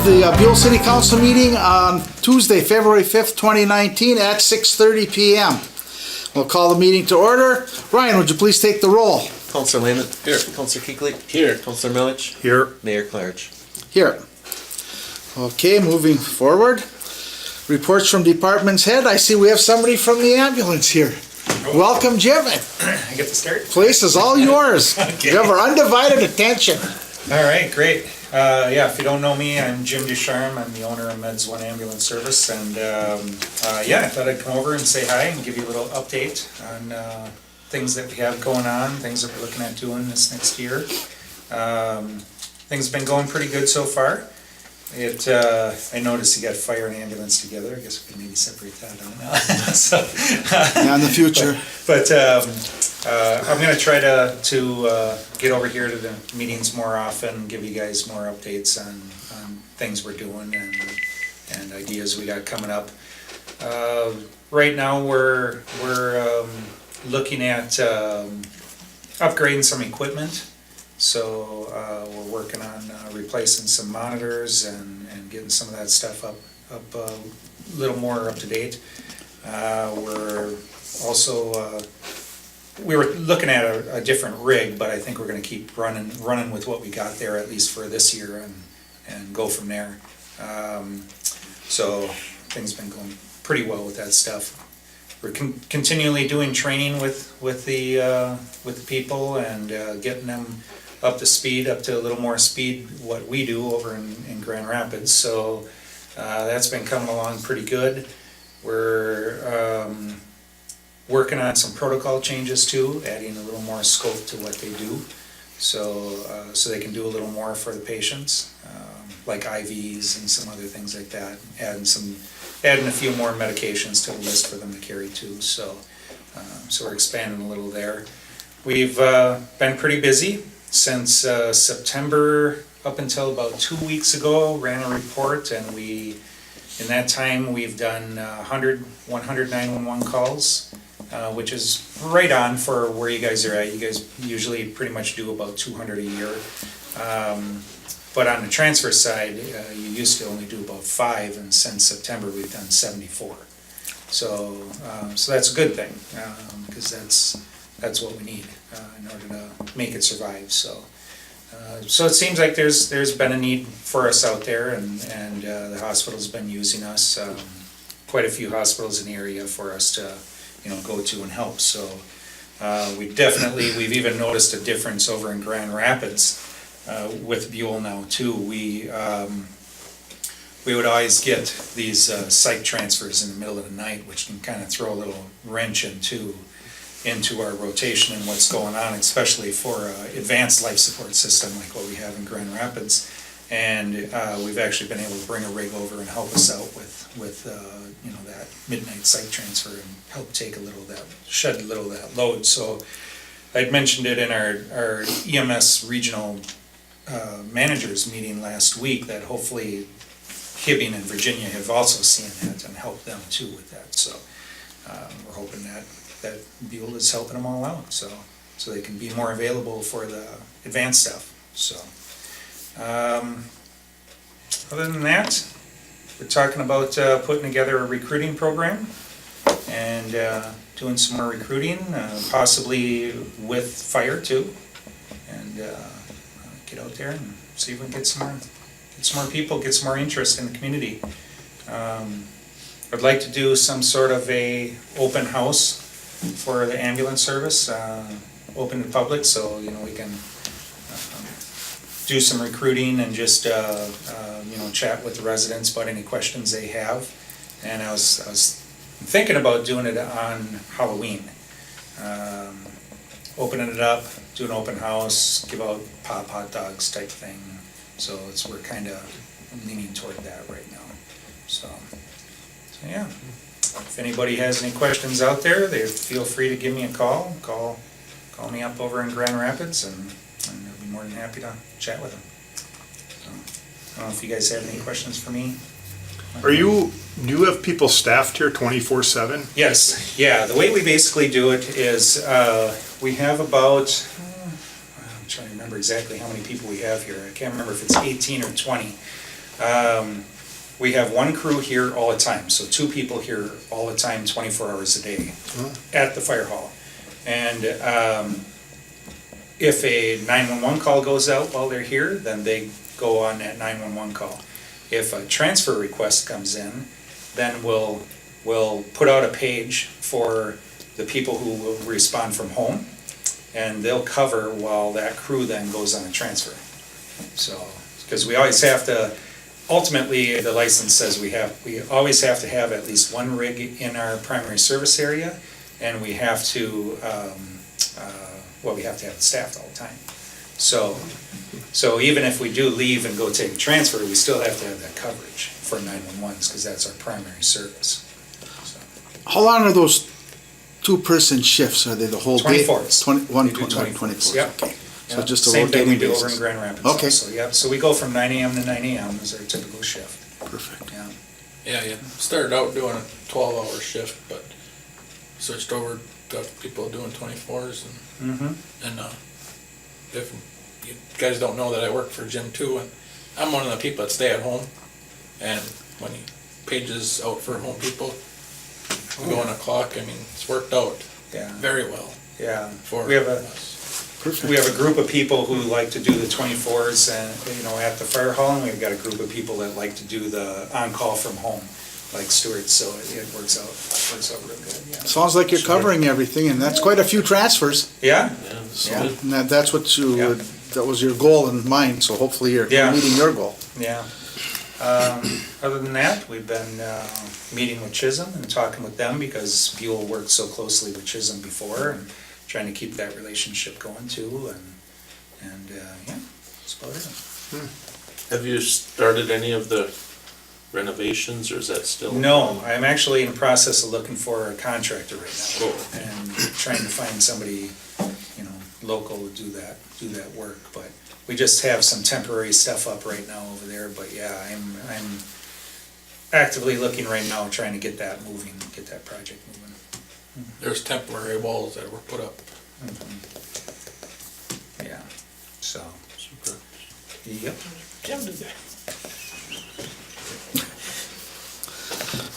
of the Buhl City Council meeting on Tuesday, February 5th, 2019 at 6:30 p.m. We'll call the meeting to order. Ryan, would you please take the roll? Councilor Lehman. Here. Councilor Kuechly. Here. Councilor Milich. Here. Mayor Clarge. Here. Okay, moving forward. Reports from department's head. I see we have somebody from the ambulance here. Welcome, Jim. I get to start? Place is all yours. Okay. You have our undivided attention. All right, great. Yeah, if you don't know me, I'm Jim Ducharme. I'm the owner of Meds One Ambulance Service, and yeah, I thought I'd come over and say hi and give you a little update on things that we have going on, things that we're looking at doing this next year. Things have been going pretty good so far. I noticed you got fire and ambulance together. I guess we can maybe separate that out now. So, Yeah, in the future. But I'm going to try to get over here to the meetings more often, give you guys more updates on things we're doing and ideas we got coming up. Right now we're looking at upgrading some equipment. So we're working on replacing some monitors and getting some of that stuff up a little more up to date. We're also we were looking at a different rig, but I think we're going to keep running with what we got there at least for this year and go from there. So things been going pretty well with that stuff. We're continually doing training with the people and getting them up to speed, up to a little more speed what we do over in Grand Rapids. So that's been coming along pretty good. We're working on some protocol changes too, adding a little more scope to what they do, so they can do a little more for the patients, like IVs and some other things like that. Adding a few more medications to the list for them to carry too. So we're expanding a little there. We've been pretty busy since September up until about 2 weeks ago. Ran a report, and in that time we've done 100 911 calls, which is right on for where you guys are at. You guys usually pretty much do about 200 a year. But on the transfer side, you used to only do about 5, and since September we've done 74. So that's a good thing, because that's what we need in order to make it survive. So it seems like there's been a need for us out there, and the hospital's been using us. Quite a few hospitals in the area for us to go to and help. So we've even noticed a difference over in Grand Rapids with Buhl now too. We would always get these psych transfers in the middle of the night, which can kind of throw a little wrench into our rotation and what's going on, especially for advanced life support system like what we have in Grand Rapids. And we've actually been able to bring a rig over and help us out with that midnight psych transfer and help shed a little of that load. So I'd mentioned it in our EMS regional managers meeting last week that hopefully Hibbing and Virginia have also seen that and helped them too with that. So we're hoping that Buhl is helping them all out, so they can be more available for the advanced stuff. So other than that, we're talking about putting together a recruiting program and doing some more recruiting, possibly with fire too, and get out there and see if we can get some more people, get some more interest in the community. I'd like to do some sort of a open house for the ambulance service, open to the public, so we can do some recruiting and just chat with the residents about any questions they have. And I was thinking about doing it on Halloween, opening it up, do an open house, give out pop hot dogs type thing. So we're kind of leaning toward that right now. So yeah. If anybody has any questions out there, they feel free to give me a call. Call me up over in Grand Rapids, and I'll be more than happy to chat with them. So, I don't know if you guys have any questions for me. Do you have people staffed here 24/7? Yes, yeah. The way we basically do it is we have about, I'm trying to remember exactly how many people we have here. I can't remember if it's 18 or 20. We have one crew here all the time, so 2 people here all the time, 24 hours a day at the fire hall. And if a 911 call goes out while they're here, then they go on that 911 call. If a transfer request comes in, then we'll put out a page for the people who will respond from home, and they'll cover while that crew then goes on a transfer. So, because we always have to, ultimately, the license says we always have to have at least 1 rig in our primary service area, and we have to, we have to have it staffed all the time. So even if we do leave and go take a transfer, we still have to have that coverage for 911s, because that's our primary service. So, How long are those 2-person shifts? Are they the whole day? 24s. 24s, Yep. okay. So Yeah, just a same thing we rotating do over in basis. Grand Rapids Okay. also, yep. So we go from 9 AM to 9 AM is our typical shift, Perfect. yeah. Yeah, you started out doing a 12-hour shift, but switched over, got people doing 24s, Mm-hmm. and if you guys don't know that I work for Jim too, and I'm one of the people that stay at home, and when he pages out for home people, we go on a clock. I mean, it's worked out Yeah, very well yeah. for We have a Perfect. group of people who like to do the 24s and, at the fire hall, and we've got a group of people that like to do the on-call from home, like Stuart, so it works out real good, yeah. Sounds like you're covering everything, and that's quite a few transfers. Yeah? So, Yeah. and that's what Yeah. that was your goal in mind, so hopefully you're Yeah. meeting your goal. Yeah. Other than that, we've been meeting with Chisholm and talking with them, because Buhl worked so closely with Chisholm before, and trying to keep that relationship going too, and yeah, that's about it. Have you started any of the renovations, or is that still? No, I'm actually in the process of looking for a contractor right now, Cool. and trying to find somebody, local to do that work, but we just have some temporary stuff up right now over there, but yeah, I'm actively looking right now, trying to get that moving, get that project moving. There's temporary walls that were put up. Yeah, so, Super. yep.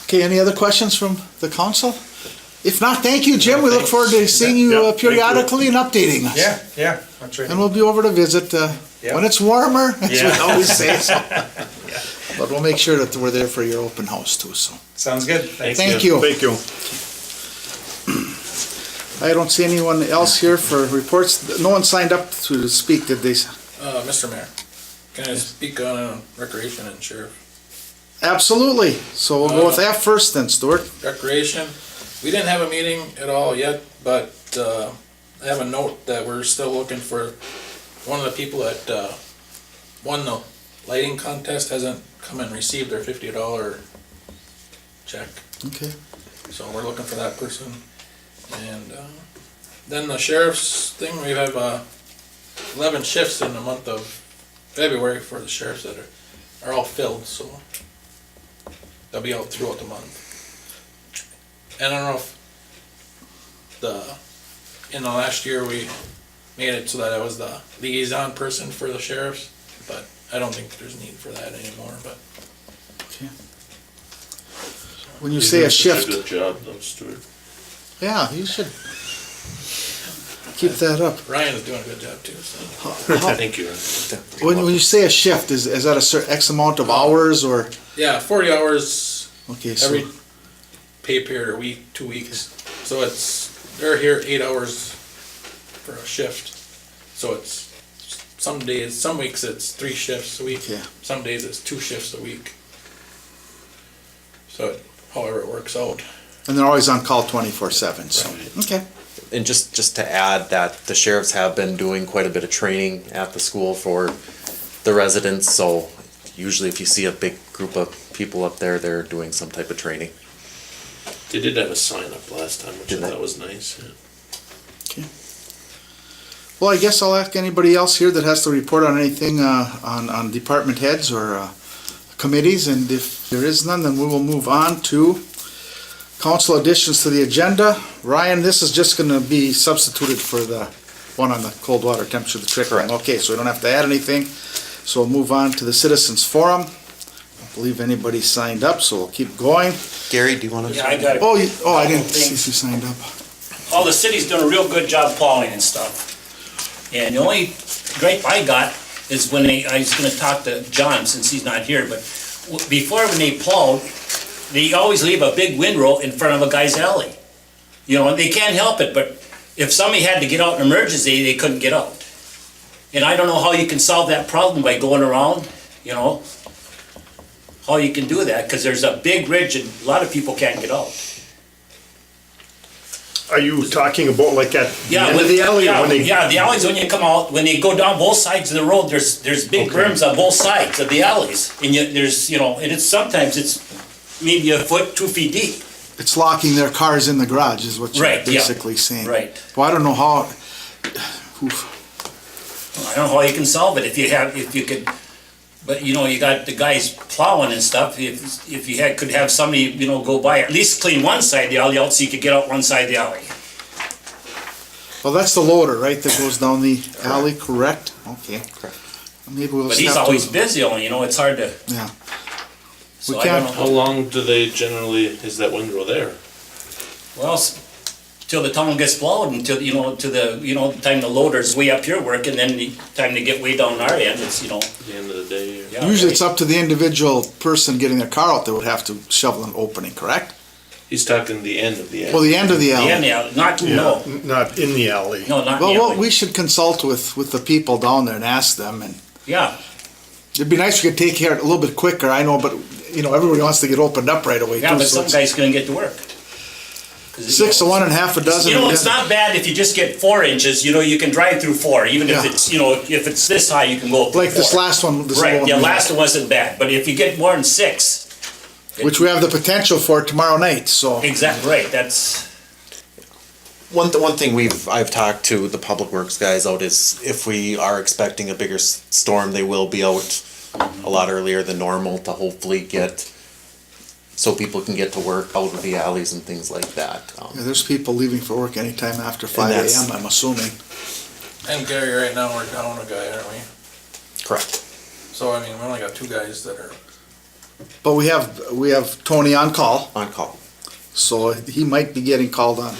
Okay, any other questions from the council? If not, thank you, Jim. We look forward to seeing you Yeah, thank you. periodically and updating us. Yeah, that's right. And we'll be over to visit Yeah. when it's warmer, as we Yeah. always say. So. But we'll make sure that we're there for your open house too, so. Sounds good. Thank you. Thank you. I don't see anyone else here for reports. No one signed up to speak, did they? Mr. Mayor, can I speak on recreation and sheriff? Absolutely. So we'll go with that first then, Stuart. Recreation, we didn't have a meeting at all yet, but I have a note that we're still looking for one of the people that won the lighting contest hasn't come and received their $50 check. Okay. So we're looking for that person. And then the sheriff's thing, we have 11 shifts in the month of February for the sheriffs that are all filled, so they'll be out throughout the month. And I don't know if in the last year we made it so that I was the liaison person for the sheriffs, but I don't think there's need for that anymore, but. Okay. When you say a shift, Good job, though, Stuart. yeah, you should keep that up. Ryan is doing a good job too, so. Thank you. When you say a shift, is that a certain X amount of hours or? Yeah, 40 hours Okay, so, every pay period or week, 2 weeks. So they're here 8 hours for a shift. So it's some weeks it's 3 shifts a week. Yeah. Some days it's 2 shifts a week. So however it works out. and they're always on call 24/7, so, okay. And just to add that the sheriffs have been doing quite a bit of training at the school for the residents, so usually if you see a big group of people up there, they're doing some type of training. They did have a sign up last time, which Did I they? thought was nice. Yeah. Well, I guess I'll ask anybody else here that has to report on anything on department heads or committees, and if there is none, then we will move on to council additions to the agenda. Ryan, this is just gonna be substituted for the one on the cold water temperature, the trickling. Correct. Okay, so we don't have to add anything, so we'll move on to the citizens forum. believe anybody signed up, so we'll keep going. Gary, do you wanna? Yeah, I got it. Oh, I didn't see Things. if you signed up. All the city's doing a real good job plowing and stuff. And the only gripe I got is when I was gonna talk to John since he's not here, but before when they plowed, they always leave a big windrow in front of a guy's alley. You know, and they can't help it, but if somebody had to get out in emergency, they couldn't get out. And I don't know how you can solve that problem by going around, you know, how you can do that, because there's a big ridge and a lot of people can't get out. Are you talking about like at the Yeah, end of the alley? or when they? yeah, the alleys, when you come out, when you go down both sides of the road, there's big Okay. berms on both sides of the alleys. And there's, you know, and it's, sometimes it's maybe a foot, 2 feet deep. It's locking their cars in the garage is what you're Right, yeah. basically saying. Right. Well, I don't know how, I don't know how you can solve it if you could, but you know, you got the guys plowing and stuff, if you could have somebody, you know, go by, at least clean one side of the alley out so you could get out one side of the alley. well, that's the loader, right, that goes down the alley, correct? Okay. Correct. Maybe we'll But just he's have always to, busy on, you know, it's hard to, yeah. so We I don't can't- How know. long do they generally, is that windrow there? Well, till the town gets plowed, until, you know, to the, you know, the time the loader's way up here working, then the time to get way down our end, it's, you know. At the end of the day? Or? Yeah, Usually it's right. up to the individual person getting their car out that would have to shovel an opening, correct? He's talking the end of the Well, alley. the end of the The alley. end, yeah, not, Yeah, no, not in the alley. no, not Well, the well, alley. we should consult with the people down there and ask them, and Yeah, it'd be nice if we could take care of it a little bit quicker, I know, but, you know, everybody wants to get opened up right away, yeah, too, but so some it's guys couldn't get to work. 'Cause, you 6 to know, 1 and half a dozen. You know, to it's the other. not bad if you just get 4 inches, you know, you can drive through 4, even if Yeah. it's, you know, if it's this high, you can go through Like this 4. last one, this Right, one. yeah, last one wasn't bad, but if you get more than 6. Which we have the potential for tomorrow night, so. Exactly, right, that's, One thing I've talked to the public works guys out is if we are expecting a bigger storm, they will be out a lot earlier than normal to hopefully get, so people can get to work out of the alleys and things like that. Yeah, there's people leaving for work anytime after 5 that's- AM, I'm assuming. And Gary, right now, we're down a guy, aren't we? Correct. So, I mean, we only got 2 guys that are, But we have Tony on call, On call. so he might be getting called on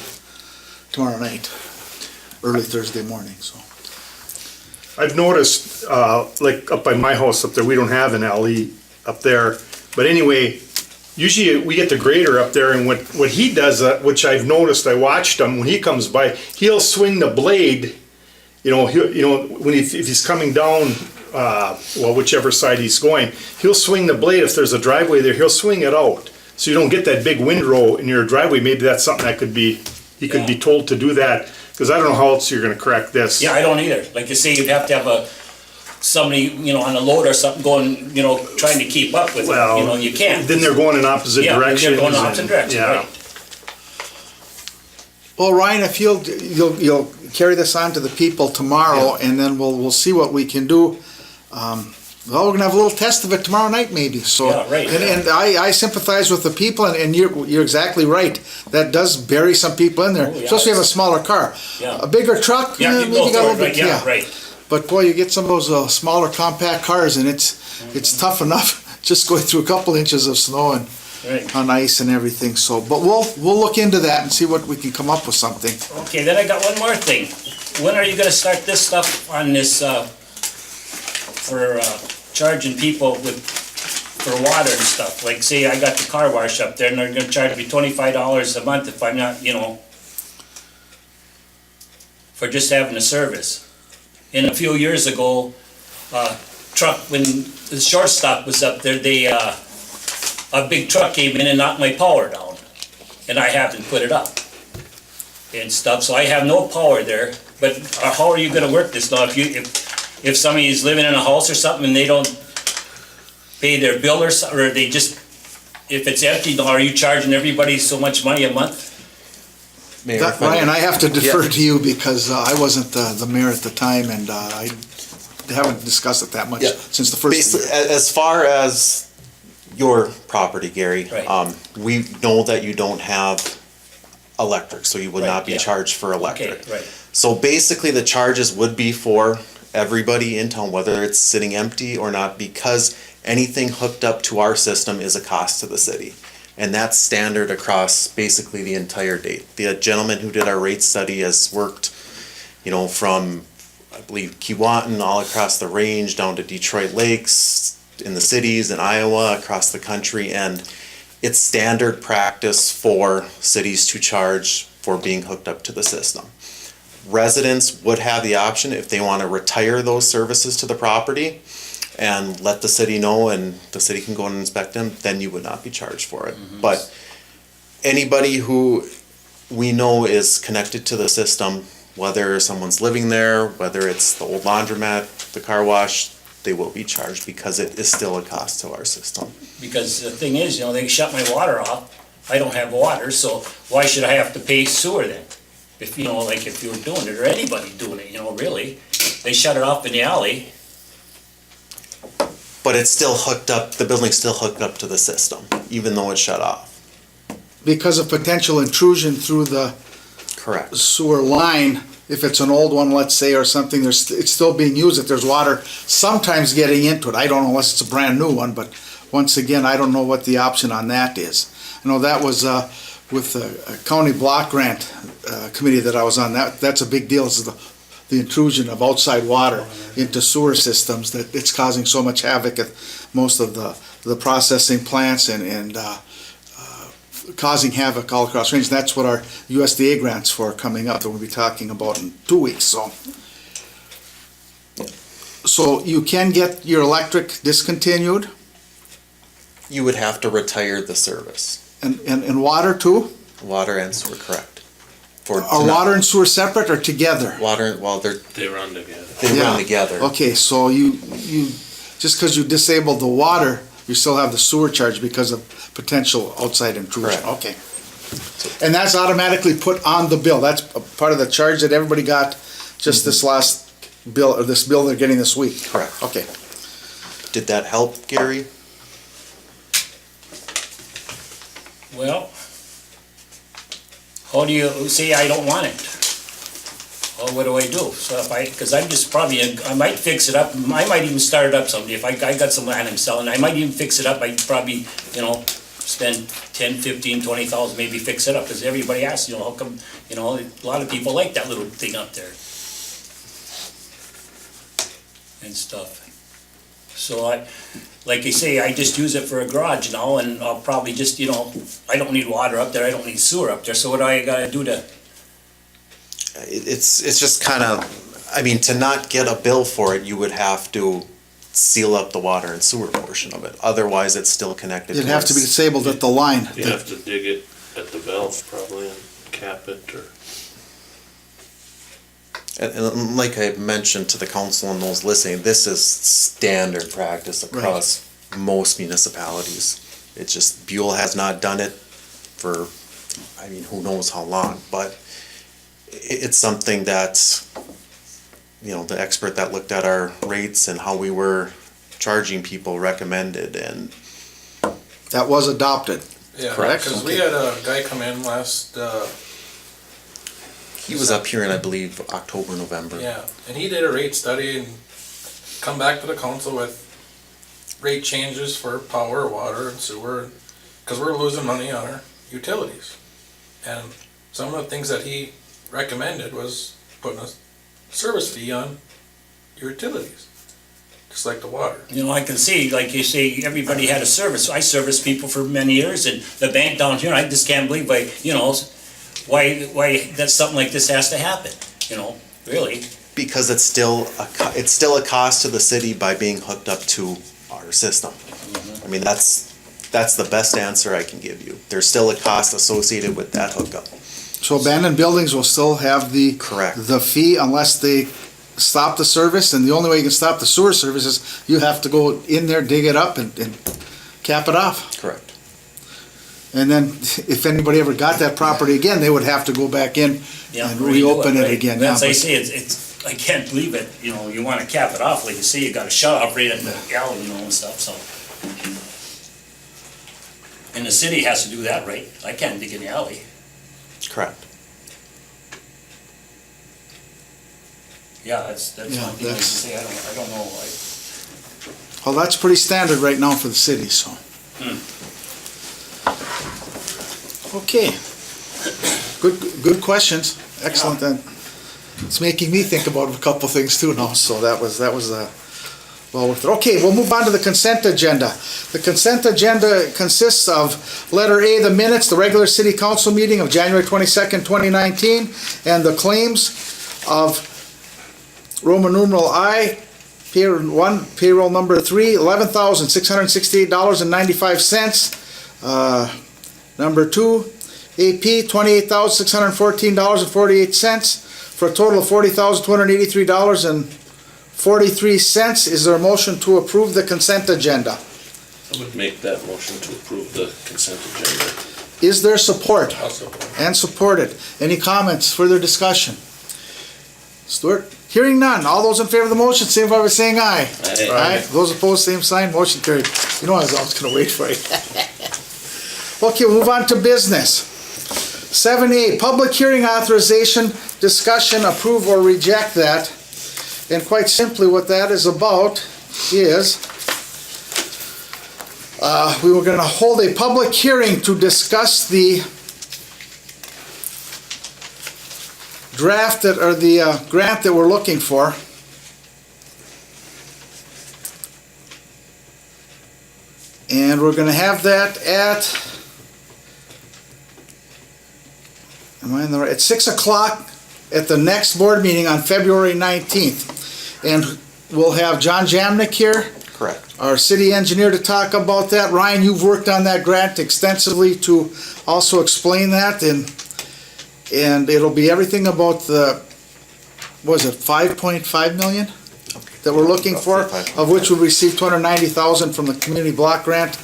tomorrow night, early Thursday morning, so. I've noticed, like up by my house up there, we don't have an alley up there. But anyway, usually we get the grader up there and what he does, which I've noticed, I watched him, when he comes by, he'll swing the blade, you know, if he's coming down, well, whichever side he's going, he'll swing the blade, if there's a driveway there, he'll swing it out. So you don't get that big windrow in your driveway. Maybe that's something that could be, he could be Yeah. told to do that. Because I don't know how else you're gonna correct this. yeah, I don't either. Like you say, you'd have to have somebody, you know, on a load or something going, you know, trying to keep up with it, Well, you know, you can't. Then they're going in opposite Yeah, they're directions. going opposite directions, yeah. right. Well, Ryan, if you'll carry this on to the people tomorrow, and then we'll see what we can do. Well, we're gonna have a little test of it tomorrow night, maybe, so. Yeah, right, And I sympathize with the people, and you're exactly right. That does bury some people in there, Oh, yeah, especially if you have a it's- smaller car. Yeah. A bigger truck, Yeah, maybe you you go got a through little it, right, bit, yeah, right. But boy, you get some of those smaller compact cars, and it's tough enough just going through a couple inches of snow and Right. on ice and everything, so, but we'll look into that and see what we can come up with something. Okay, then I got one more thing. When are you gonna start this stuff on this, for charging people for water and stuff? Like, say I got the car wash up there and they're gonna charge me $25 a month if I'm not, you know, for just having a service. And a few years ago, truck, when the shortstop was up there, a big truck came in and knocked my power down. And I haven't put it up and stuff, so I have no power there. But how are you gonna work this now? If somebody's living in a house or something and they don't pay their bill or they just, if it's empty, now are you charging everybody so much money a month? Mayor, That, if I may- Ryan, I have to defer Yeah. to you because I wasn't the mayor at the time, and I haven't discussed it that much Yeah. since the first Basically, year. as far as your property, Gary, Right. we know that you don't have electric, so you would Right, not be yeah. charged for Okay, electric. right, So basically, the charges would be for everybody in town, whether it's sitting empty or not, because anything hooked up to our system is a cost to the city. And that's standard across basically the entire date. The gentleman who did our rate study has worked, from, I believe, Keewatin all across the range down to Detroit Lakes, in the cities, in Iowa, across the country, and it's standard practice for cities to charge for being hooked up to the system. Residents would have the option, if they want to retire those services to the property and let the city know, and the city can go and inspect them, then you would not be charged for it. But anybody who we know is connected to the system, whether someone's living there, whether it's the old laundromat, the car wash, they will be charged because it is still a cost to our system. Because the thing is, they shut my water off, I don't have water, so why should I have to pay sewer then? If, if you were doing it, or anybody doing it, really, they shut it off in the alley. But it's still hooked up, the building's still hooked up to the system, even though it's shut off. Because of potential intrusion through the Correct. sewer line, if it's an old one, let's say, or something, it's still being used, if there's water sometimes getting into it. I don't know unless it's a brand new one, but once again, I don't know what the option on that is. I know that was with the county block grant committee that I was on, that's a big deal, is the intrusion of outside water into sewer systems, that it's causing so much havoc at most of the processing plants and causing havoc all across range. That's what our USDA grants for coming up that we'll be talking about in 2 weeks. So you can get your electric discontinued You would have to retire the service. and water too? Water and sewer, correct. Are water and sewer separate or together? Water, well, They run together. they Yeah. run together. Okay, so you just because you disabled the water, you still have the sewer charge because of potential outside intrusion. Correct. Okay. And that's automatically put on the bill. That's a part of the charge that everybody got just this last bill, or this bill they're getting this week. Correct. Okay. Did that help, Gary? Well, how do you say I don't want it? Well, what do I do? So because I'm just probably, I might fix it up, I might even start it up someday. If I got some land I'm selling, I might even fix it up. I'd probably, spend 10, 15, 20,000, maybe fix it up, because everybody asks, how come, a lot of people like that little thing up there. And stuff. So like you say, I just use it for a garage now, and I'll probably just, I don't need water up there, I don't need sewer up there, so what do I gotta do to? It's just kind of, to not get a bill for it, you would have to seal up the water and sewer portion of it. Otherwise, it's still connected to It'd have to be us. disabled at the line. You have to dig it at the valve probably and cap it or. And like I mentioned to the council and those listening, this is standard practice across most municipalities. It's just Buhl has not done it for, who knows how long, but it's something that, the expert that looked at our rates and how we were charging people recommended, and That was adopted. Yeah, Correct. because we had a guy come in last, he was up here in, I believe, October, November. yeah, and he did a rate study and come back to the council with rate changes for power, water, and sewer, because we're losing money on our utilities. And some of the things that he recommended was putting a service fee on your utilities, just like the water. I can see, like you say, everybody had a service. I serviced people for many years, and the bank down here, I just can't believe why that something like this has to happen, really. Because it's still a cost to the city by being hooked up to our system. That's the best answer I can give you. There's still a cost associated with that hookup. So abandoned buildings will still have the Correct. the fee unless they stop the service, and the only way you can stop the sewer service is you have to go in there, dig it up, and cap it off. Correct. And then if anybody ever got that property again, they would have to go back in Yeah, and redo reopen it right? again. That's Yeah, like I but- say, it's, I can't believe it, you wanna cap it off, like you say, you got a shut off right in the alley, and stuff, so. And the city has to do that, right? I can't dig in the alley. Correct. Yeah, that's Yeah, one thing I can that's- say, I don't know, Well, that's pretty standard right now for the city, so. Okay. Good questions. Excellent. And it's making me think about a couple things too now, so that was, well worth it. Okay, we'll move on to the consent agenda. The consent agenda consists of letter A, the minutes, the regular city council meeting of January 22nd, 2019, and the claims of Roman numeral I, payroll 1, payroll number 3, $11,668.95. Number 2, AP, $28,614.48, for a total of $40,283.43. Is there a motion to approve the consent agenda? I would make that motion to approve the consent agenda. Is there support? I'll support. And supported. Any comments, further discussion? Stuart? Hearing none. All those in favor of the motion, signify by saying aye. Aye. Those opposed, same sign. Motion carried. You know I was always gonna wait for you. Okay, we'll move on to business. 7A, public hearing authorization, discussion, approve or reject that. And quite simply what that is about is we were gonna hold a public hearing to discuss the draft that, or the grant that we're looking for. And we're gonna have that at, am I in the right, at 6 o'clock at the next board meeting on February 19th. And we'll have John Jamnick here, Correct. our city engineer, to talk about that. Ryan, you've worked on that grant extensively to also explain that, and it'll be everything about the, what is it, 5.5 million that we're looking for, of which we received 290,000 from the community block grant,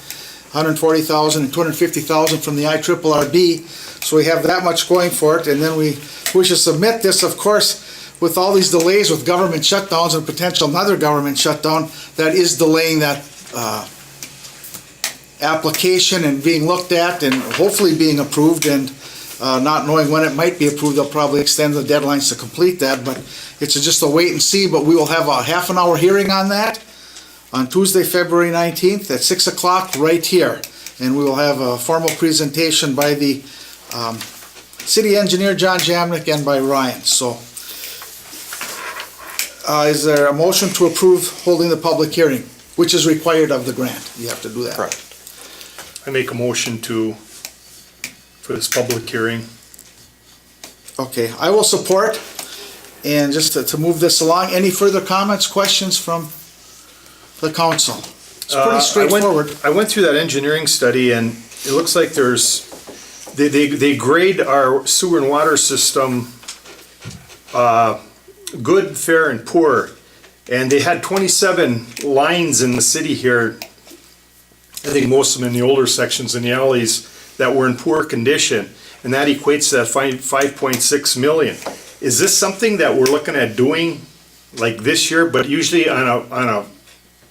140,000 and 250,000 from the IRRB. So we have that much going for it, and then we should submit this, of course, with all these delays with government shutdowns and potential another government shutdown, that is delaying that application and being looked at and hopefully being approved, and not knowing when it might be approved. They'll probably extend the deadlines to complete that, but it's just a wait and see. But we will have a half-an-hour hearing on that on Tuesday, February 19th at 6 o'clock right here. And we will have a formal presentation by the city engineer, John Jamnick, and by Ryan. So is there a motion to approve holding the public hearing, which is required of the grant? You have to do that. Correct. I make a motion for this public hearing. Okay, I will support. And just to move this along, any further comments, questions from the council? It's pretty straightforward. I went through that engineering study, and it looks like they grade our sewer and water system good, fair, and poor. And they had 27 lines in the city here, I think most of them in the older sections in the alleys, that were in poor condition. And that equates to that 5.6 million. Is this something that we're looking at doing like this year? But usually on a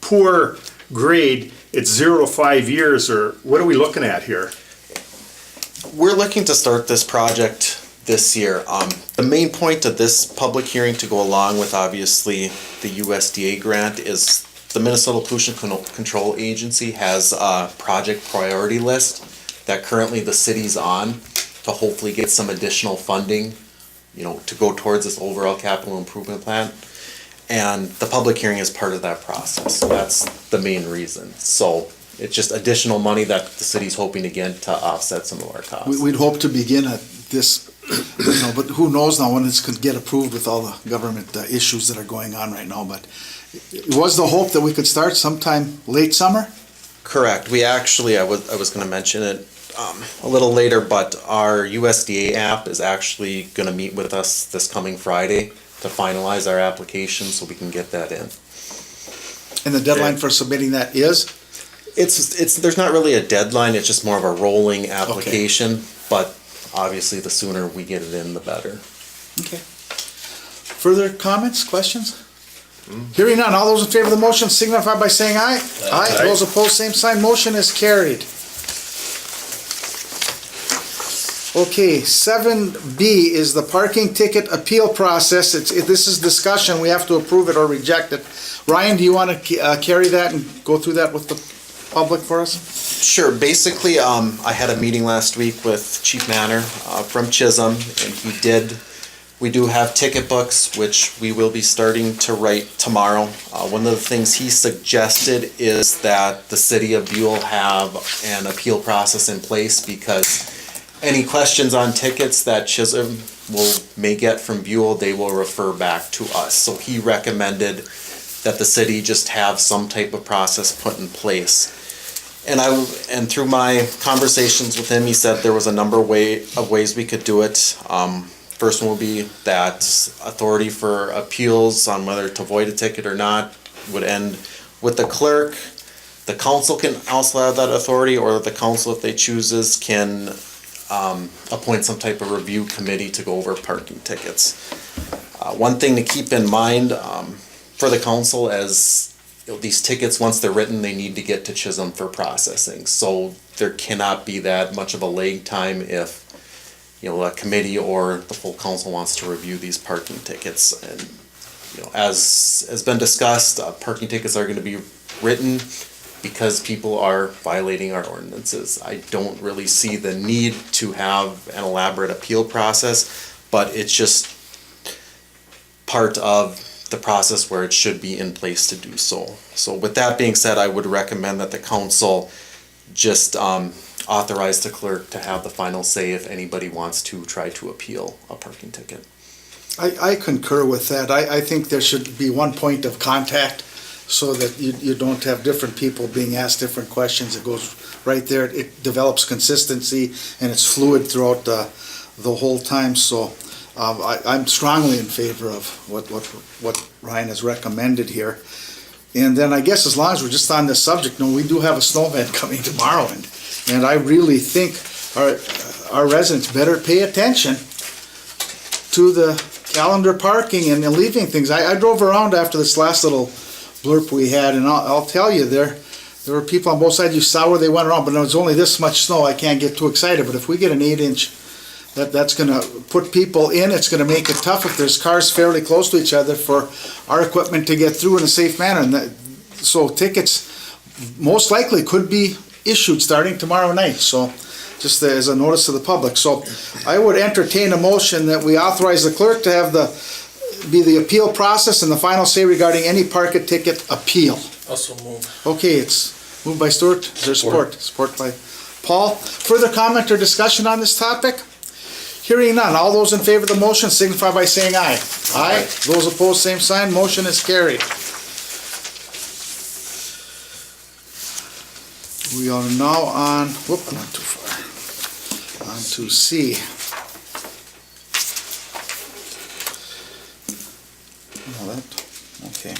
poor grade, it's 0 to 5 years, or what are we looking at here? We're looking to start this project this year. The main point of this public hearing, to go along with obviously the USDA grant, is the Minnesota Pollution Control Agency has a project priority list that currently the city's on to hopefully get some additional funding, to go towards this overall capital improvement plan. And the public hearing is part of that process. So that's the main reason. So it's just additional money that the city's hoping to get to offset some of our costs. We'd hope to begin at this, but who knows now when this could get approved with all the government issues that are going on right now. But it was the hope that we could start sometime late summer? Correct. We actually, I was going to mention it a little later, but our USDA app is actually going to meet with us this coming Friday to finalize our application so we can get that in. And the deadline for submitting that is? There's not really a deadline, it's just more of a rolling application, but obviously the sooner we get it in, the better. Okay. Further comments, questions? Hearing none, all those in favor of the motion signify by saying aye. Aye. Those opposed, same sign. Motion is carried. Okay, 7B is the parking ticket appeal process. This is discussion, we have to approve it or reject it. Ryan, do you want to carry that and go through that with the public for us? Sure. Basically, I had a meeting last week with Chief Manor from Chisholm, and we do have ticket books, which we will be starting to write tomorrow. One of the things he suggested is that the city of Buhl have an appeal process in place, because any questions on tickets that Chisholm may get from Buhl, they will refer back to us. So he recommended that the city just have some type of process put in place. And through my conversations with him, he said there was a number of ways we could do it. First one will be that authority for appeals on whether to void a ticket or not would end with the clerk. The council can also have that authority, or the council, if they chooses, can appoint some type of review committee to go over parking tickets. One thing to keep in mind for the council, as these tickets, once they're written, they need to get to Chisholm for processing. So there cannot be that much of a lag time if a committee or the full council wants to review these parking tickets. And as has been discussed, parking tickets are going to be written because people are violating our ordinances. I don't really see the need to have an elaborate appeal process, but it's just part of the process where it should be in place to do so. So with that being said, I would recommend that the council just authorize the clerk to have the final say if anybody wants to try to appeal a parking ticket. I concur with that. I think there should be one point of contact so that you don't have different people being asked different questions. It goes right there. It develops consistency and it's fluid throughout the whole time. So I'm strongly in favor of what Ryan has recommended here. And then I guess as long as we're just on this subject, we do have a snow event coming tomorrow, and I really think our residents better pay attention to the calendar parking and leaving things. I drove around after this last little blurb we had, and I'll tell you, there were people on both sides. You saw where they went around, but it was only this much snow. I can't get too excited, but if we get an 8-inch, that's going to put people in. It's going to make it tough if there's cars fairly close to each other for our equipment to get through in a safe manner. And so tickets most likely could be issued starting tomorrow night. So just as a notice to the public. So I would entertain a motion that we authorize the clerk to have the appeal process and the final say regarding any parking ticket appeal. Also move. Okay, it's moved by Stuart. Is there support? Support by Paul. Further comment or discussion on this topic? Hearing none. All those in favor of the motion signify by saying aye. Aye. Those opposed, same sign. Motion is carried. We are now on, not too far. On to C. Okay.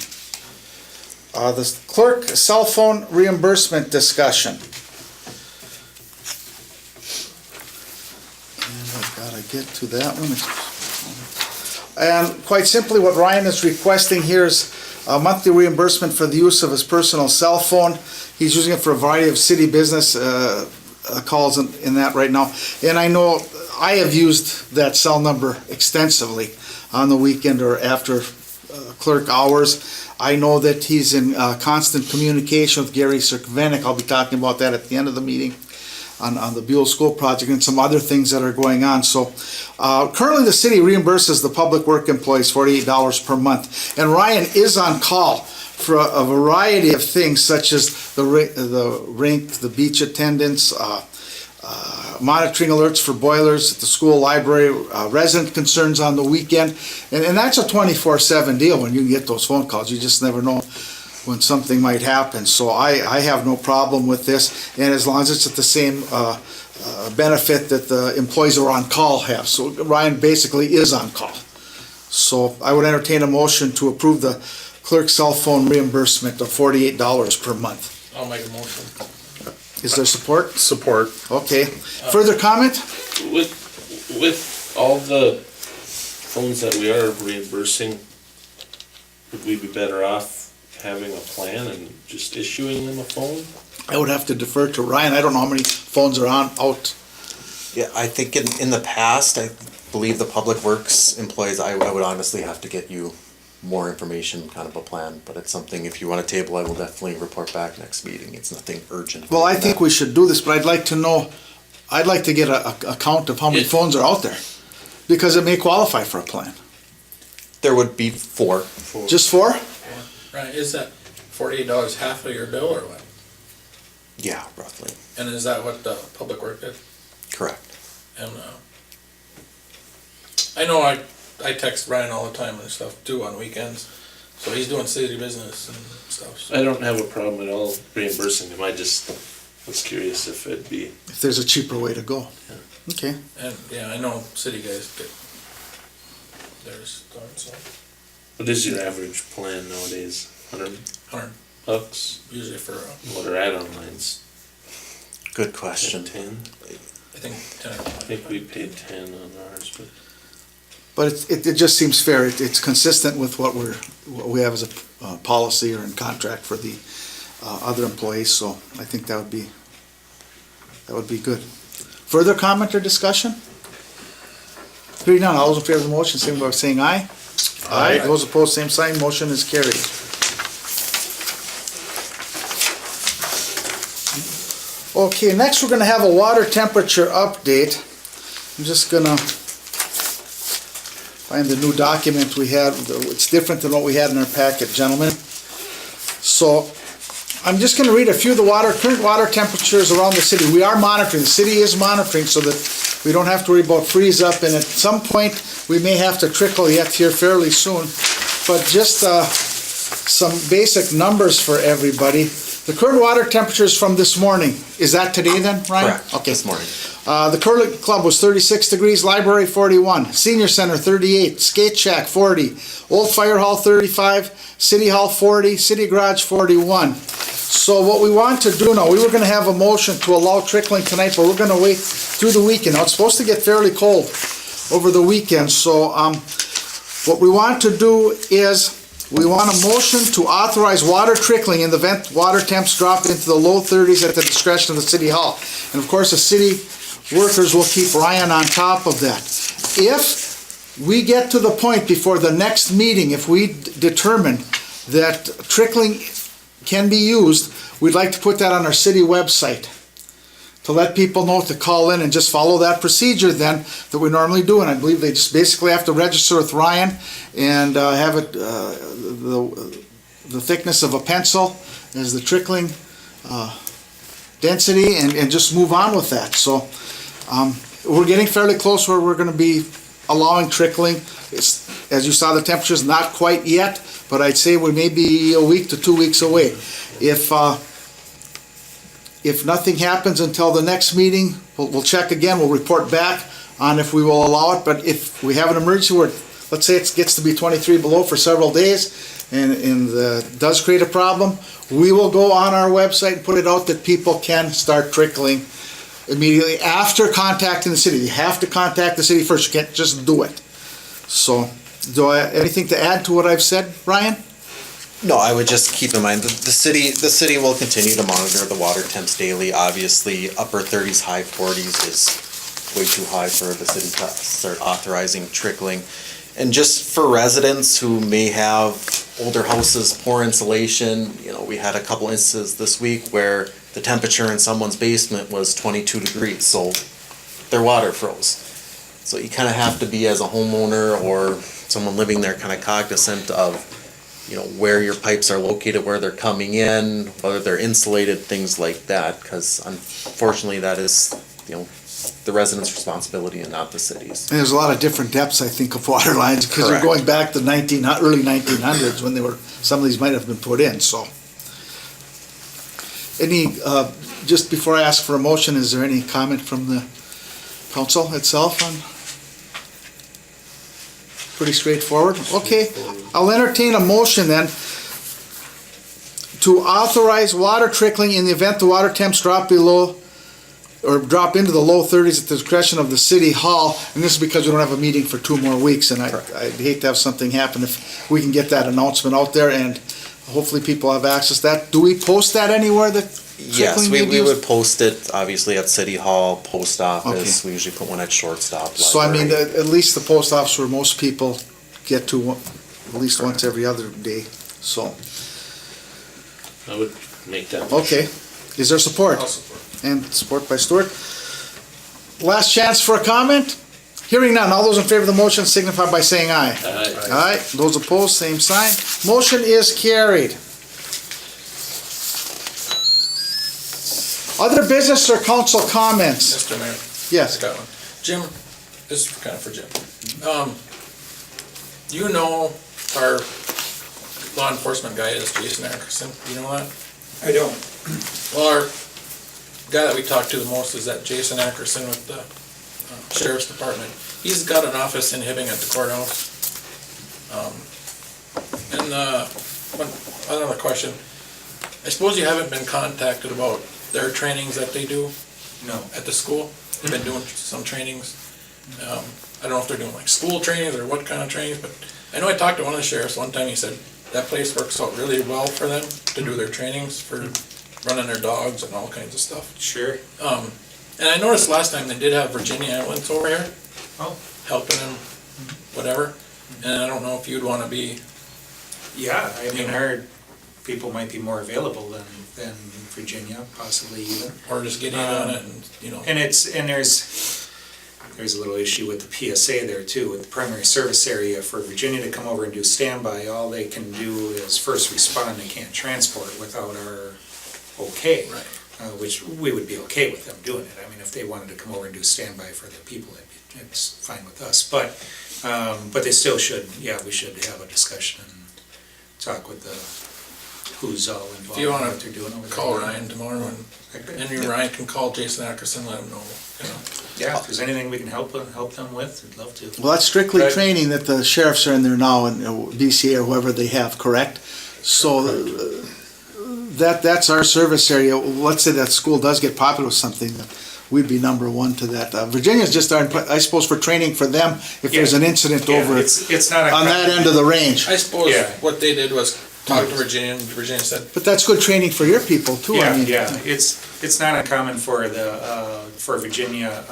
The clerk cell phone reimbursement discussion. Get to that one. And quite simply, what Ryan is requesting here is a monthly reimbursement for the use of his personal cell phone. He's using it for a variety of city business calls in that right now. And I know I have used that cell number extensively on the weekend or after clerk hours. I know that he's in constant communication with Gary Cirkvenik. I'll be talking about that at the end of the meeting. On the Buhl School project and some other things that are going on. So currently the city reimburses the public work employees $48 per month. And Ryan is on call for a variety of things such as the rink, the beach attendance, monitoring alerts for boilers at the school library, resident concerns on the weekend. And that's a 24/7 deal when you get those phone calls. You just never know when something might happen. So I have no problem with this, and as long as it's at the same benefit that the employees who are on call have. So Ryan basically is on call. So I would entertain a motion to approve the clerk's cell phone reimbursement of $48 per month. I'll make a motion. Is there support? Support. Okay. Further comment? With all the phones that we are reimbursing, would we be better off having a plan and just issuing them a phone? I would have to defer to Ryan. I don't know how many phones are out Yeah, I think in the past, I believe the Public Works employees, I would honestly have to get you more information, kind of a plan, but it's something, if you want to table, I will definitely report back next meeting. It's nothing urgent. Well, I think we should do this, but I'd like to know, I'd like to get a count of how many phones are out there, because it may qualify for a plan. There would be 4. Just 4? Right, is that $48 half of your bill or what? Yeah, roughly, And is that what the public work did? correct. And, I know I text Brian all the time and stuff too on weekends, so he's doing city business and stuff, so. I don't have a problem at all reimbursing them, I just was curious if it'd be, If there's a cheaper way to go. Okay. And, yeah, I know city guys get theirs done, so, what is your average plan nowadays? 100 100 bucks? usually for, What are add-on lines? Good question. 10? I think 10 or I think we paid 10 on ours, but. But it just seems fair. It's consistent with what we have as a policy or in contract for the other employees, so I think that would be good. Further comment or discussion? Hearing none, all those in favor of the motion, signify by saying aye. Aye. Those opposed, same sign, motion is carried. Okay, next we're gonna have a water temperature update. I'm just gonna find the new document we had. It's different than what we had in our packet, gentlemen. So, I'm just gonna read a few of the current water temperatures around the city. We are monitoring, the city is monitoring so that we don't have to worry about freeze up, and at some point, we may have to trickle yet here fairly soon. But just some basic numbers for everybody. The current water temperatures from this morning, is that today then, Ryan? Correct, Okay. this morning. The curling club was 36 degrees, library 41, senior center 38, skate shack 40, old fire hall 35, city hall 40, city garage 41. So what we want to do now, we were gonna have a motion to allow trickling tonight, but we're gonna wait through the weekend. Now, it's supposed to get fairly cold over the weekend, so what we want to do is we want a motion to authorize water trickling in the event water temps drop into the low 30s at the discretion of the city hall. And of course, the city workers will keep Ryan on top of that. If we get to the point before the next meeting, if we determine that trickling can be used, we'd like to put that on our city website to let people know to call in and just follow that procedure then that we normally do. And I believe they just basically have to register with Ryan and have it the thickness of a pencil as the trickling density and just move on with that. So we're getting fairly close where we're going to be allowing trickling. As you saw, the temperature's not quite yet, but I'd say we may be a week to 2 weeks away. If nothing happens until the next meeting, we'll check again, we'll report back on if we will allow it. But if we have an emergency where, let's say it gets to be 23 below for several days and does create a problem, we will go on our website and put it out that people can start trickling immediately after contacting the city. You have to contact the city first, you can't just do it. So, anything to add to what I've said, Ryan? No, I would just keep in mind that the city will continue to monitor the water temps daily. Obviously, upper 30s, high 40s is way too high for the city to start authorizing trickling. And just for residents who may have older houses, poor insulation, we had a couple instances this week where the temperature in someone's basement was 22 degrees, so their water froze. So you kind of have to be, as a homeowner or someone living there, kind of cognizant of where your pipes are located, where they're coming in, whether they're insulated, things like that, because unfortunately that is, the residents' responsibility and not the city's. And there's a lot of different depths, I think, of water lines, because they're Correct. going back to early 1900s when some of these might have been put in, so. Just before I ask for a motion, is there any comment from the council itself on? Pretty straightforward. Okay, I'll entertain a motion then to authorize water trickling in the event the water temps drop below or drop into the low 30s at the discretion of the city hall. And this is because we don't have a meeting for 2 more weeks, and I'd hate to have something happen if we can get that announcement out there and hopefully people have access to that. Do we post that anywhere that Yes, Cycling we maybe would is- post it, obviously, at City Hall, Post Office. Okay. We usually put one at Shortstop. So I mean, Library. at least the post office where most people get to at least once every other day, so, I would make that. okay. Is there support? I'll support. And support by Stuart. Last chance for a comment? Hearing none, all those in favor of the motion signify by saying aye. Aye. Aye, those opposed, same sign. Motion is carried. Other business or council comments? Mr. Mayor. Yes. I got one. Jim, this is kind of for Jim. You know our law enforcement guy is Jason Ackerson, you know that? I don't. Well, our guy that we talk to the most is that Jason Ackerson with the Sheriff's Department. He's got an office in Hibbing at the courthouse. Another question, I suppose you haven't been contacted about their trainings that they do? No. At the school? They've been doing some trainings. I don't know if they're doing like school trainings or what kind of trainings, but I know I talked to one of the sheriffs one time, he said that place works out really well for them to do their trainings for running their dogs and all kinds of stuff. Sure. And I noticed last time they did have Virginia ambulance over here. Oh. Helping them, whatever. And I don't know if you'd wanna be, Yeah, I mean, our people might be more available than Virginia, possibly even. or just get in on it and, you know. And there's a little issue with the PSA there too, with the primary service area. For Virginia to come over and do standby, all they can do is first respond, they can't transport without our okay. Right. Which we would be okay with them doing it. I mean, if they wanted to come over and do standby for the people, it's fine with us. But they still should, yeah, we should have a discussion and talk with who's all involved. If you in wanna what they're doing over there. Call Ryan tomorrow and you, Ryan, can call Jason Ackerson, let him know, you know. Yeah, if there's anything we can help them with, we'd love to. Well, that's strictly Right. training that the sheriffs are in there now, and BCA or whoever they have, correct? So that's our service area. Let's say that school does get popular with something, we'd be number one to that. Virginia's just, I suppose, for training for them, if there's an incident Yeah, over it's not on that end of the range. I suppose Yeah. what they did was talk to Virginia, and Virginia said, But that's good training for your people too, I Yeah, mean. yeah, it's not uncommon for for Virginia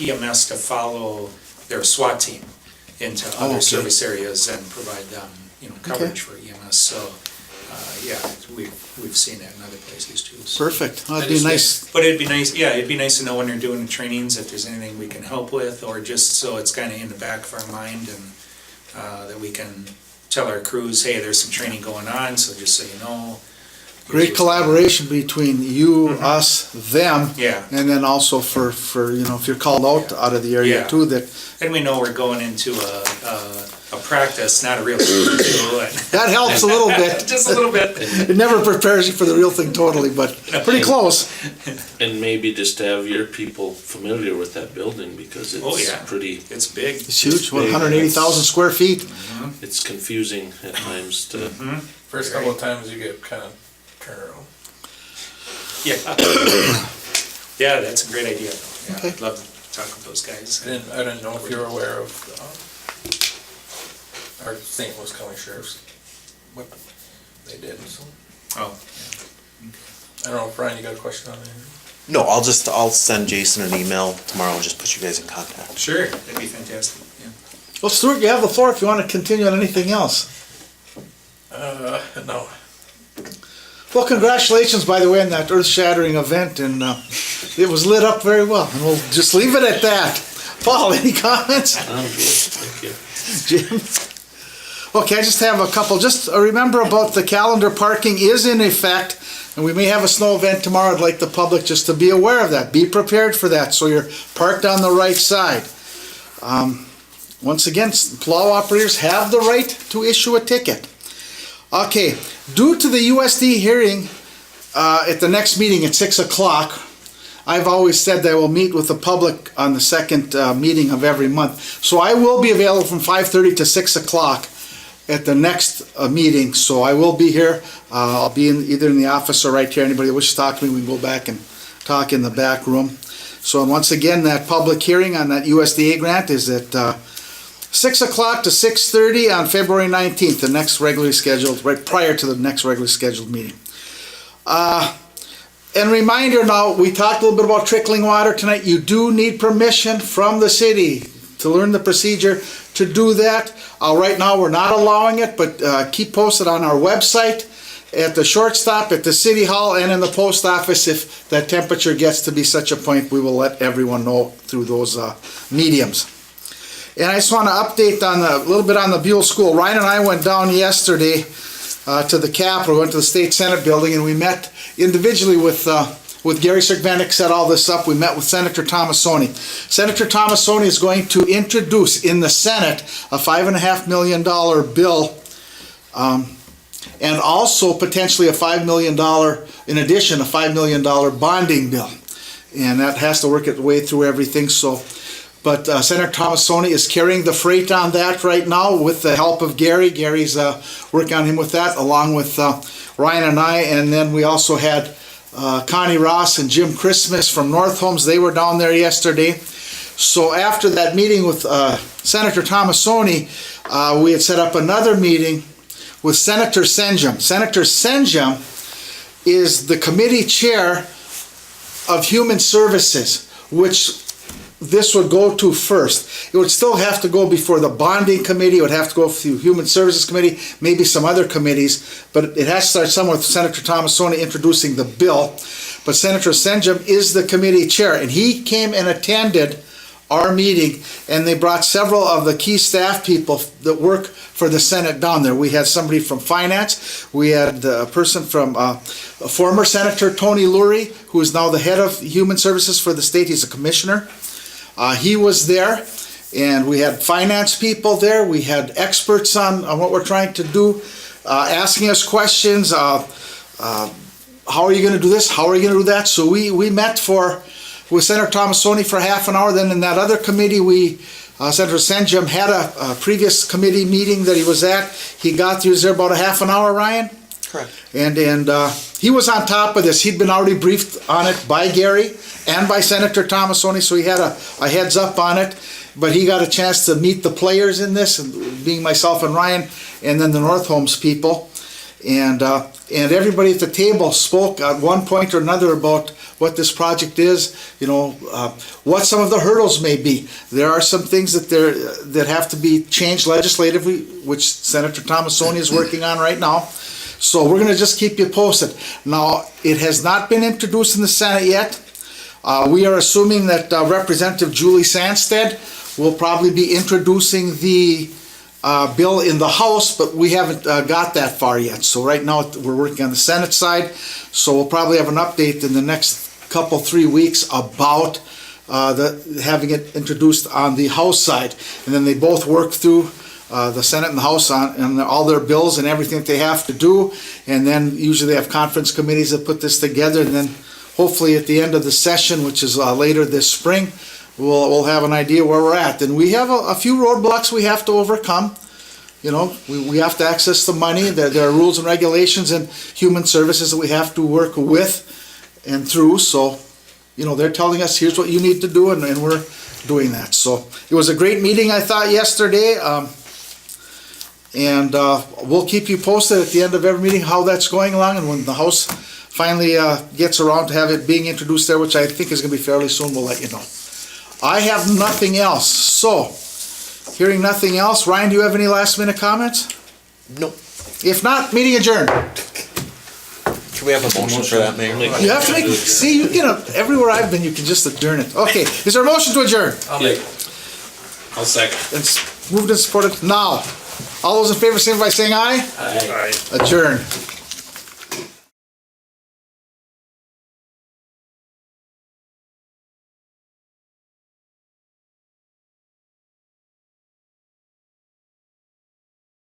EMS to follow their SWAT team into other okay. service areas and provide them, coverage for EMS, so, yeah, we've seen that in other places too. So. Perfect, that'd That be is good. nice. But it'd be nice, yeah, it'd be nice to know when they're doing the trainings, if there's anything we can help with, or just so it's kinda in the back of our mind and, that we can tell our crews, hey, there's some training going on, so just so you know. Great collaboration between you, us, them. Yeah. And then also for, if you're called out of the area Yeah. too, that, And we know we're going into a practice, not a real school. that helps a little bit. Just a little bit. It never prepares you for the real thing totally, but pretty close. And maybe just to have your people familiar with that building, because Oh, it's yeah. pretty, It's big. It's huge, what, Big. 180,000 square feet? it's confusing at times to, first couple of times you get kinda turned around. Yeah. Yeah, that's a great idea. Yeah, Okay. I'd love to talk with those guys. I didn't know if you were aware of, our St. Louis County Sheriffs, what they did, so. Oh, I don't know, Brian, you got a question on there? No, I'll send Jason an email tomorrow and just put you guys in contact. sure, that'd be fantastic, yeah. Well, Stuart, you have the floor if you want to continue on anything else. No. Well, congratulations, by the way, on that earth-shattering event, and it was lit up very well, and we'll just leave it at that. Paul, any comments? I'm good, thank you. Jim? Okay, I just have a couple. Just remember about the calendar parking is in effect, and we may have a snow event tomorrow. I'd like the public just to be aware of that. Be prepared for that, so you're parked on the right side. Once again, plow operators have the right to issue a ticket. Okay, due to the USD hearing at the next meeting at 6 o'clock, I've always said that I will meet with the public on the second meeting of every month. So I will be available from 5:30 to 6 o'clock at the next meeting. So I will be here. I'll be either in the office or right here. Anybody that wishes to talk to me, we can go back and talk in the back room. So once again, that public hearing on that USDA grant is at 6 o'clock to 6:30 on February 19th, the next regularly scheduled, right prior to the next regularly scheduled meeting. And reminder now, we talked a little bit about trickling water tonight. You do need permission from the city to learn the procedure to do that. Right now, we're not allowing it, but keep posted on our website, at the shortstop, at the city hall, and in the post office. If that temperature gets to be such a point, we will let everyone know through those mediums. And I just want to update on a little bit on the Buhl School. Ryan and I went down yesterday to the Capitol, went to the State Senate building, and we met individually with Gary Sergvanik, set all this up. We met with Senator Tomassoni. Senator Tomassoni is going to introduce in the Senate a $5.5 million bill, and also potentially a $5 million, in addition, a $5 million bonding bill. And that has to work its way through everything. So, but Senator Tomassoni is carrying the freight on that right now with the help of Gary. Gary's working on him with that, along with Ryan and I. And then we also had Connie Ross and Jim Christmas from North Homes. They were down there yesterday. So after that meeting with Senator Tomassoni, we had set up another meeting with Senator Senjum. Senator Senjum is the committee chair of Human Services, which this would go to first. It would still have to go before the bonding committee, it would have to go through Human Services Committee, maybe some other committees, but it has to start somewhere with Senator Tomassoni introducing the bill. But Senator Senjum is the committee chair, and he came and attended our meeting, and they brought several of the key staff people that work for the Senate down there. We had somebody from finance, we had a person from former Senator Tony Lurie, who is now the head of Human Services for the state. He's a commissioner. He was there, and we had finance people there. We had experts on what we're trying to do, asking us questions. How are you going to do this? How are you going to do that? So we met with Senator Tomassoni for half an hour. Then in that other committee, Senator Senjum had a previous committee meeting that he was at. He was there about a half an hour, Ryan? Correct. And he was on top of this. He'd been already briefed on it by Gary and by Senator Tomassoni, so he had a heads up on it. But he got a chance to meet the players in this, being myself and Ryan, and then the North Homes people. And everybody at the table spoke at one point or another about what this project is, what some of the hurdles may be. There are some things that have to be changed legislatively, which Senator Tomassoni is working on right now. So we're going to just keep you posted. Now, it has not been introduced in the Senate yet. We are assuming that Representative Julie Sandstead will probably be introducing the bill in the House, but we haven't got that far yet. So right now we're working on the Senate side. So we'll probably have an update in the next 3 weeks about having it introduced on the House side. And then they both work through the Senate and the House on all their bills and everything that they have to do. And then usually they have conference committees that put this together. And then hopefully at the end of the session, which is later this spring, we'll have an idea where we're at. And we have a few roadblocks we have to overcome. We have to access the money. There are rules and regulations and human services that we have to work with and through. So, they're telling us, here's what you need to do, and we're doing that. So it was a great meeting, I thought, yesterday. And we'll keep you posted at the end of every meeting how that's going along, and when the House finally gets around to have it being introduced there, which I think is going to be fairly soon, we'll let you know. I have nothing else. So, hearing nothing else, Ryan, do you have any last minute comments? No. If not, meeting adjourned. Can we have a motion for that, Mayor? You have to see, you get everywhere I've been, you can just adjourn it. Okay, is there a motion to adjourn? I'll second. It's moved and supported now. All those in favor, signify by saying aye. Aye. Adjourn.